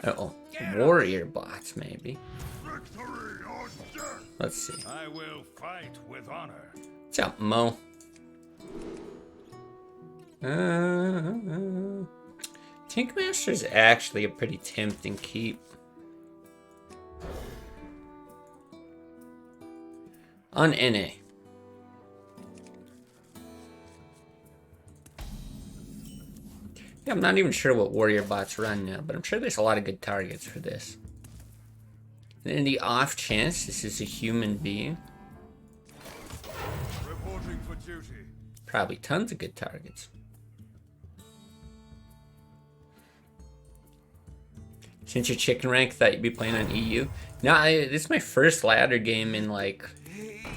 Uh-oh. Warrior bots, maybe. Let's see. I will fight with honor. What's up, Mo? Tankmaster's actually a pretty tempting keep. On NA. Yeah, I'm not even sure what warrior bots run now, but I'm sure there's a lot of good targets for this. And in the off chance this is a human being, Reporting for duty. probably tons of good targets. Since you're chicken rank, thought you'd be playing on EU. No, this is my first ladder game in like a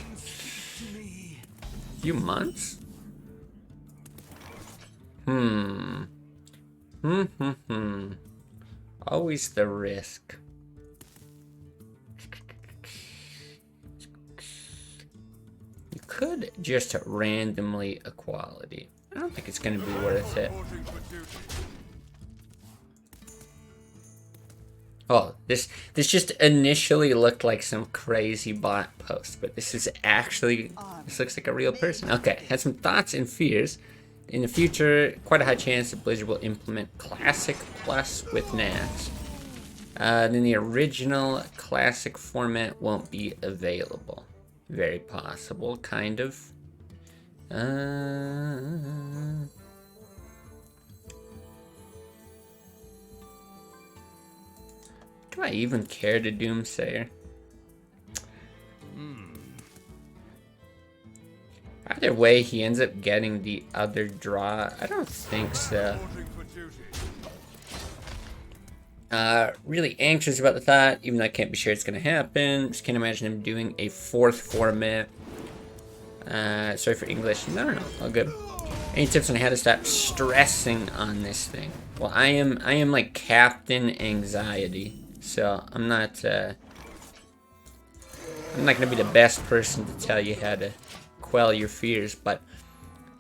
few months. Always the risk. You could just randomly equality. I don't think it's going to be worth it. Reporting for duty. Oh, this just initially looked like some crazy bot post, but this is actually, this looks like a real person. Okay, has some thoughts and fears. In the future, quite a high chance that Blizzard will implement Classic Plus with Nax. Then the original Classic format won't be available. Very possible, kind of. Do I even care to Doomsayer? Either way, he ends up getting the other draw. I don't think so. Reporting for duty. Really anxious about the thought, even though I can't be sure it's going to happen. Just can't imagine him doing a fourth format. Sorry for English. No, all good. Any tips on how to stop stressing on this thing? Well, I am like Captain Anxiety, so I'm not gonna be the best person to tell you how to quell your fears. But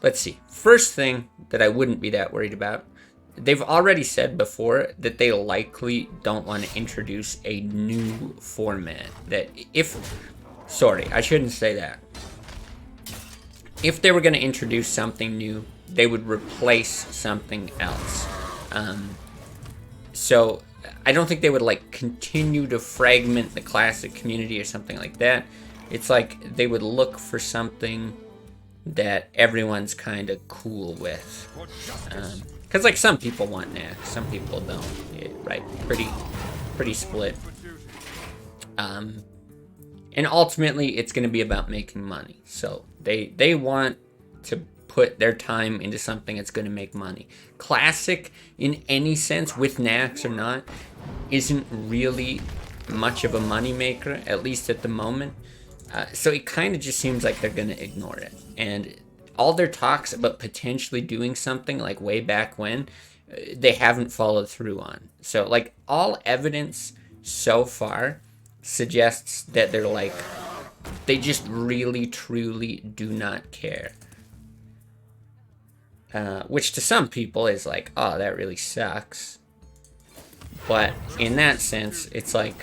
let's see. First thing that I wouldn't be that worried about. They've already said before that they likely don't want to introduce a new format. That sorry, I shouldn't say that. If they were going to introduce something new, they would replace something else. So I don't think they would like continue to fragment the classic community or something like that. It's like they would look for something that everyone's kind of cool with. Because like some people want Nax, some people don't. Yeah, right, pretty split. And ultimately, it's going to be about making money. So they want to put their time into something that's going to make money. Classic, in any sense, with Nax or not, isn't really much of a moneymaker, at least at the moment. So it kind of just seems like they're going to ignore it. And all their talks about potentially doing something like way back when, they haven't followed through on. So like all evidence so far suggests that they're like, they just really truly do not care. Which to some people is like, oh, that really sucks. But in that sense, it's like,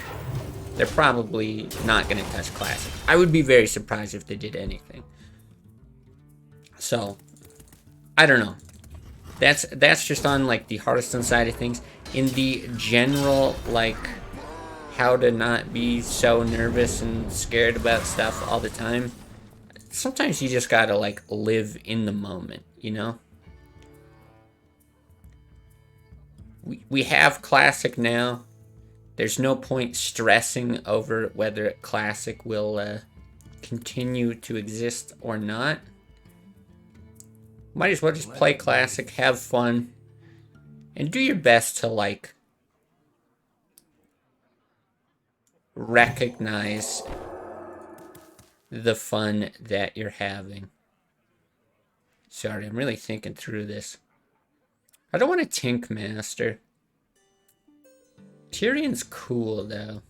they're probably not going to touch Classic. I would be very surprised if they did anything. So, I don't know. That's just on like the Hearthstone side of things. In the general, like, how to not be so nervous and scared about stuff all the time. Sometimes you just gotta like live in the moment, you know? We have Classic now. There's no point stressing over whether Classic will continue to exist or not. Might as well just play Classic, have fun, and do your best to like recognize the fun that you're having. Sorry, I'm really thinking through this. I don't want a Tink Master. Tyrion's cool, though.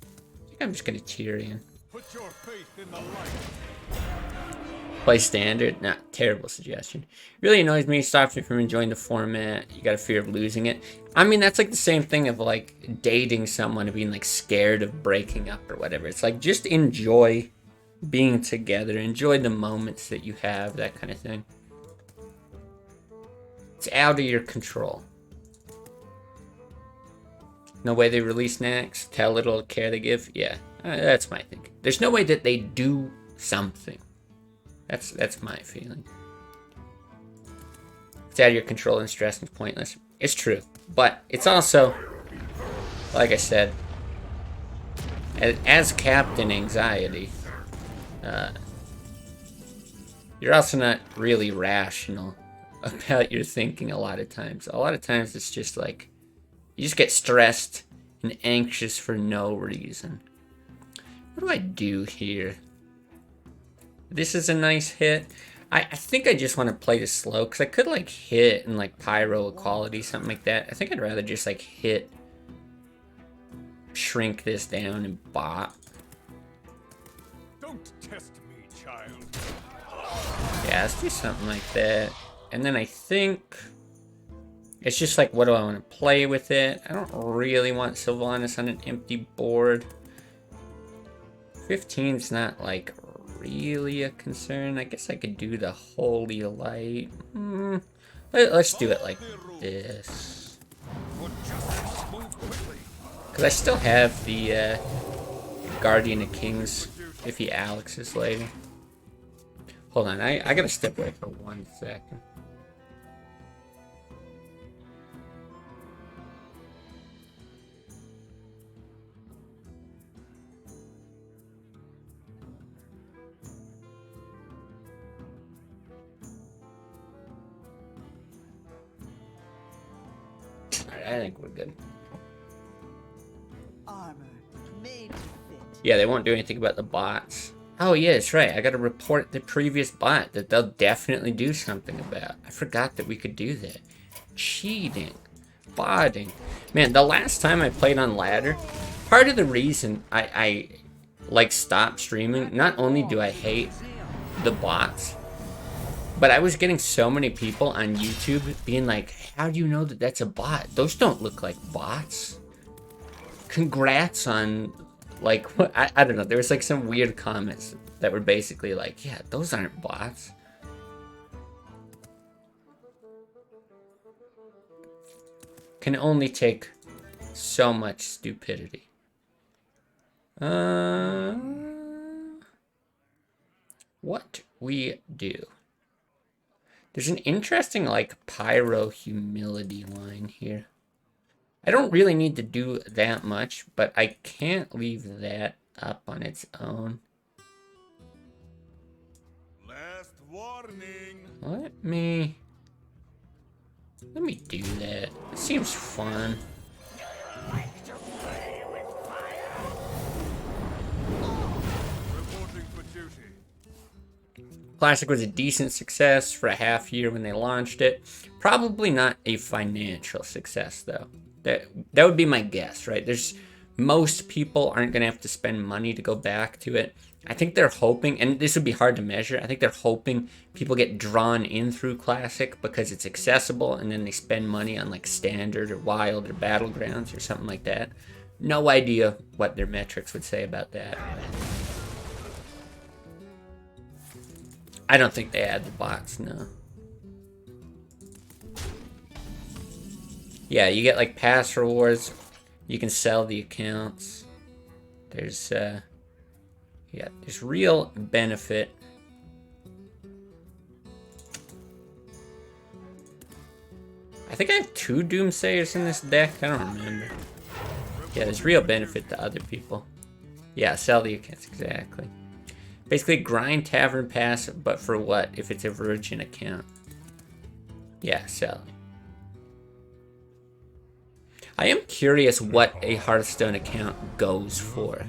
I think I'm just gonna Tyrion. Put your faith in the light. Play standard? Nah, terrible suggestion. Really annoys me, stops me from enjoying the format. You got a fear of losing it. I mean, that's like the same thing of like dating someone and being like scared of breaking up or whatever. It's like just enjoy being together, enjoy the moments that you have, that kind of thing. It's out of your control. No way they release snacks, tell little care they give. Yeah, that's my thing. There's no way that they do something. That's my feeling. It's out of your control and stress and pointless. It's true, but it's also, like I said, as Captain Anxiety, you're also not really rational about your thinking a lot of times. A lot of times it's just like, you just get stressed and anxious for no reason. What do I do here? This is a nice hit. I think I just want to play this slow, because I could like hit and like pyro equality, something like that. I think I'd rather just like hit, shrink this down and bop. Don't test me, child. Yeah, let's do something like that. And then I think it's just like, what do I want to play with it? I don't really want Sylvanas on an empty board. 15's not like really a concern. I guess I could do the Holy Light. Let's do it like this. Because I still have the Guardian of Kings if he Alexes later. Hold on, I gotta step away for 1 second. I think we're good. Armor made to fit. Yeah, they won't do anything about the bots. Oh yeah, that's right. I gotta report the previous bot that they'll definitely do something about. I forgot that we could do that. Cheating. Botting. Man, the last time I played on ladder, part of the reason I like stopped streaming, not only do I hate the bots, but I was getting so many people on YouTube being like, how do you know that that's a bot? Those don't look like bots. Congrats on, like, I don't know. There was like some weird comments that were basically like, yeah, those aren't bots. Can only take so much stupidity. What we do. There's an interesting, like, pyro humility line here. I don't really need to do that much, but I can't leave that up on its own. Last warning. Let me do that. It seems fun. Reporting for duty. Classic was a decent success for a half year when they launched it. Probably not a financial success though. That would be my guess, right? Most people aren't gonna have to spend money to go back to it. I think they're hoping, and this would be hard to measure, I think they're hoping people get drawn in through Classic because it's accessible, and then they spend money on like Standard or Wild or Battlegrounds or something like that. No idea what their metrics would say about that. I don't think they add the bots, no. Yeah, you get like pass rewards. You can sell the accounts. There's real benefit. I think I have 2 Doomsayers in this deck. I don't remember. Yeah, there's real benefit to other people. Yeah, sell the accounts, exactly. Basically, grind Tavern Pass, but for what? If it's a Virgin account. Yeah, sell. I am curious what a Hearthstone account goes for.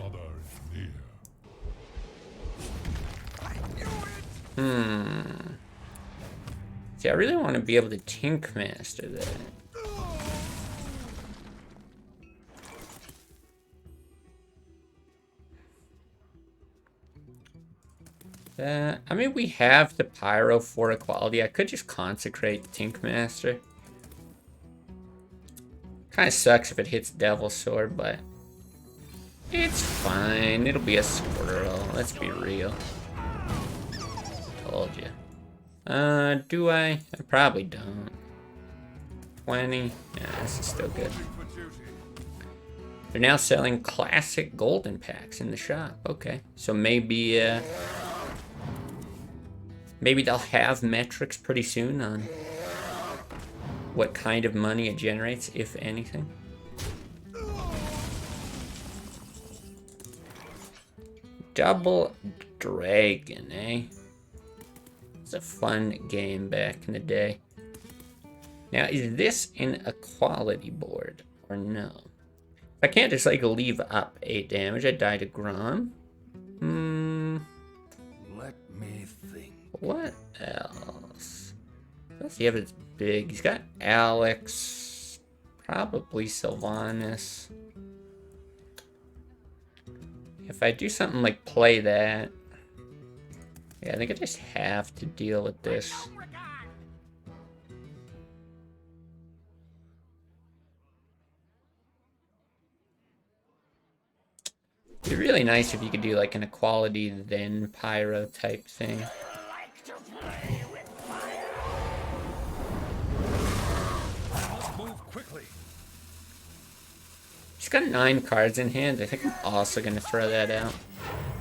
See, I really want to be able to Tink Master that. I mean, we have the Pyro for equality. I could just consecrate the Tinkmaster. Kind of sucks if it hits Devil's Sword, but it's fine. It'll be a squirrel. Let's be real. Told you. Do I? I probably don't. 20. Yeah, this is still good. They're now selling classic golden packs in the shop. Okay, so maybe maybe they'll have metrics pretty soon on what kind of money it generates, if anything. Double Dragon, eh? It's a fun game back in the day. Now, is this an equality board or no? I can't just like leave up 8 damage. I die to Grom. Let me think. What else? Let's see if it's big. He's got Alex. Probably Sylvanas. If I do something like play that. Yeah, I think I just have to deal with this. It'd be really nice if you could do like an equality then pyro type thing. Move quickly. He's got 9 cards in hand. I think I'm also going to throw that out.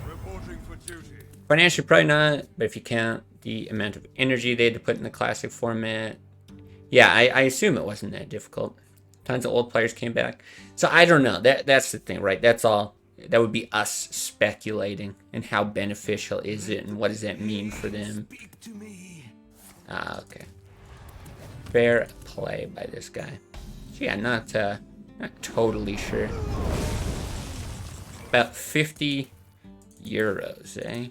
Reporting for duty. Financially, probably not, but if you count the amount of energy they had to put in the classic format. Yeah, I assume it wasn't that difficult. Tons of old players came back. So I don't know. That's the thing, right? That's all. That would be us speculating. And how beneficial is it? And what does that mean for them? Speak to me. Ah, okay. Fair play by this guy. So yeah, not totally sure. About 50 euros, eh?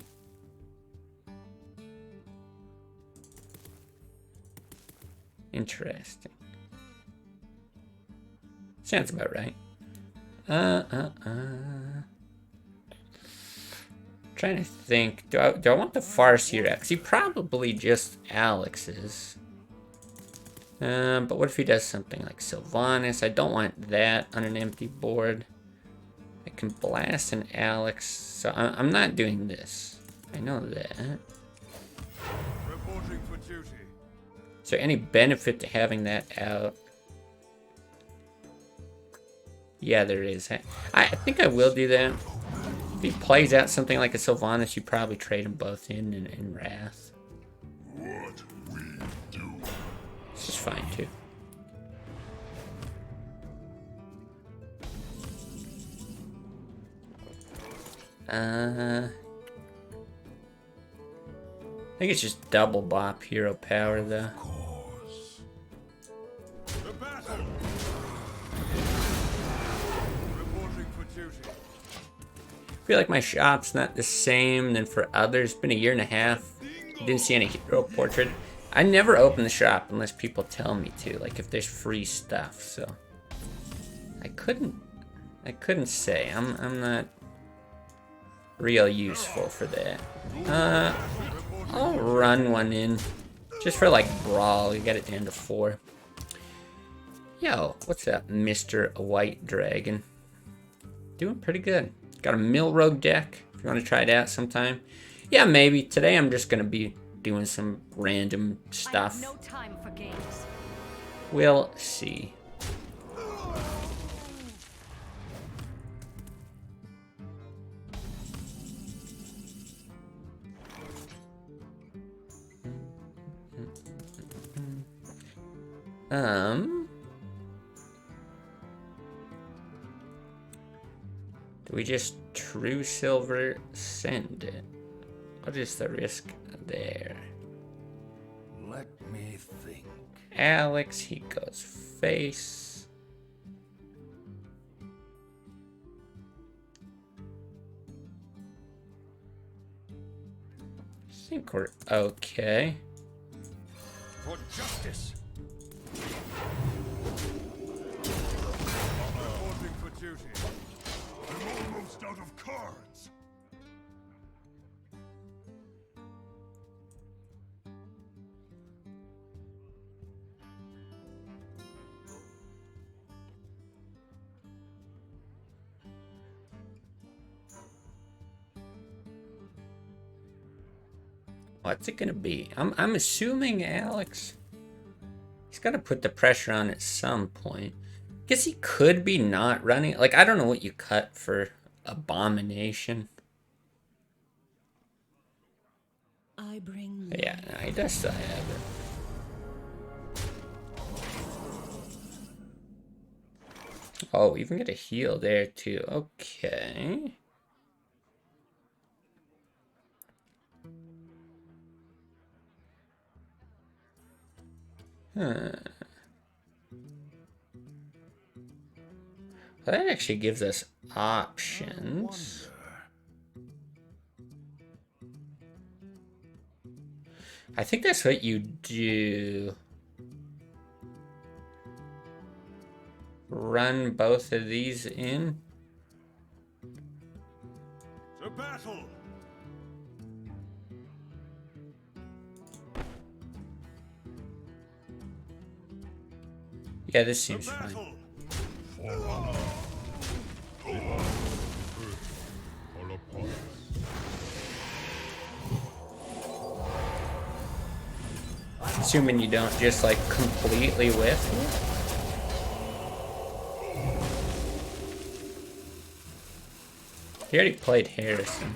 Interesting. Sounds about right. Trying to think. Do I want the Farseer? Because he probably just Alex's. But what if he does something like Sylvanas? I don't want that on an empty board. I can blast an Alex. So I'm not doing this. I know that. Reporting for duty. Is there any benefit to having that out? Yeah, there is. I think I will do that. If he plays out something like a Sylvanas, you probably trade them both in Wrath. What we do. This is fine, too. I think it's just double bop hero power, though. The battle. Reporting for duty. I feel like my shop's not the same than for others. It's been a year and a half. Didn't see any hero portrait. I never open the shop unless people tell me to, like if there's free stuff. So I couldn't say. I'm not real useful for that. I'll run one in just for like brawl. You got it down to 4. Yo, what's up, Mr. White Dragon? Doing pretty good. Got a Mill Rogue deck, if you want to try it out sometime. Yeah, maybe. Today I'm just going to be doing some random stuff. I have no time for games. We'll see. Do we just true silver send it? What is the risk there? Let me think. Alex, he goes face. I think we're okay. For justice. Reporting for duty. I'm almost out of cards. What's it gonna be? I'm assuming Alex. He's got to put the pressure on at some point. Guess he could be not running. Like, I don't know what you cut for Abomination. I bring But yeah, no, he does still have it. Oh, even get a heal there too. Okay. Huh. Well, that actually gives us options. I think that's what you do. Run both of these in. To battle. Yeah, this seems fine. Assuming you don't just like completely whiff. He already played Harrison.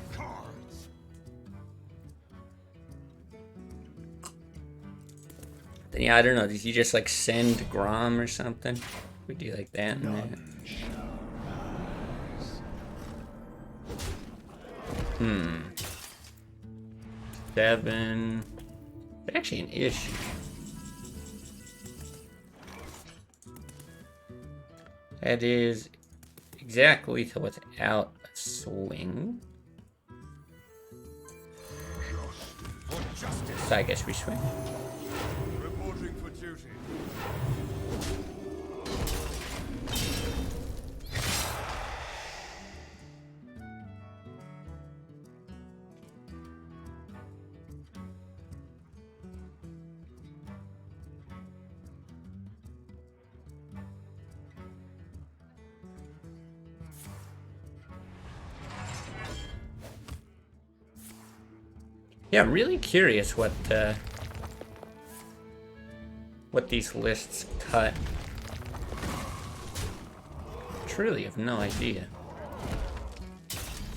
Then yeah, I don't know. Did you just like send Grom or something? We do like that and that. Hmm. 7. Actually an issue. That is exactly to without a swing. So I guess we swing. Reporting for duty. Yeah, I'm really curious what these lists cut. Truly have no idea.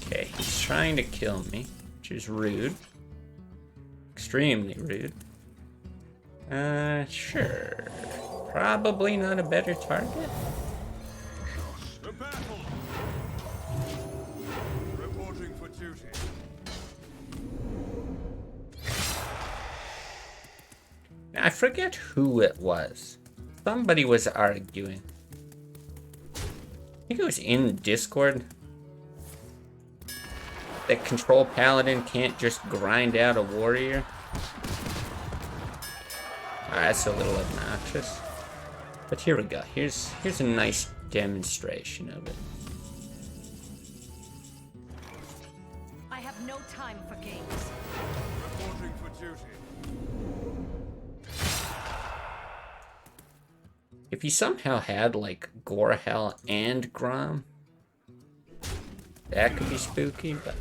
Okay, he's trying to kill me, which is rude. Extremely rude. Sure. Probably not a better target. To battle. Reporting for duty. I forget who it was. Somebody was arguing. I think it was in Discord. That Control Paladin can't just grind out a warrior. That's a little obnoxious. But here we go. Here's a nice demonstration of it. I have no time for games. Reporting for duty. If he somehow had like Gorehel and Grom, that could be spooky, but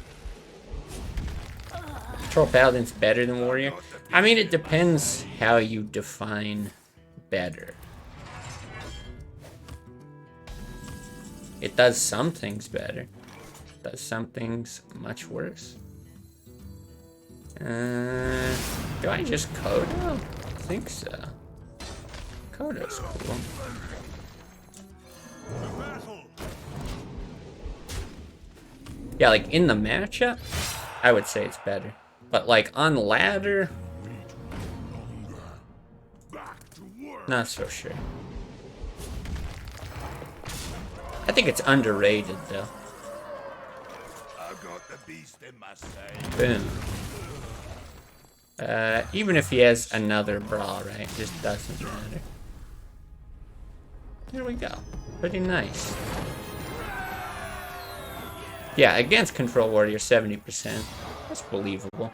Control Paladin's better than Warrior. I mean, it depends how you define better. It does some things better. It does some things much worse. Do I just Kodo? I think so. Kodo's cool. Yeah, like in the matchup, I would say it's better. But like on ladder, not so sure. I think it's underrated though. I've got the beast in my sight. Boom. Even if he has another brawl, right? It just doesn't matter. There we go. Pretty nice. Yeah, against Control Warrior, 70%. That's believable.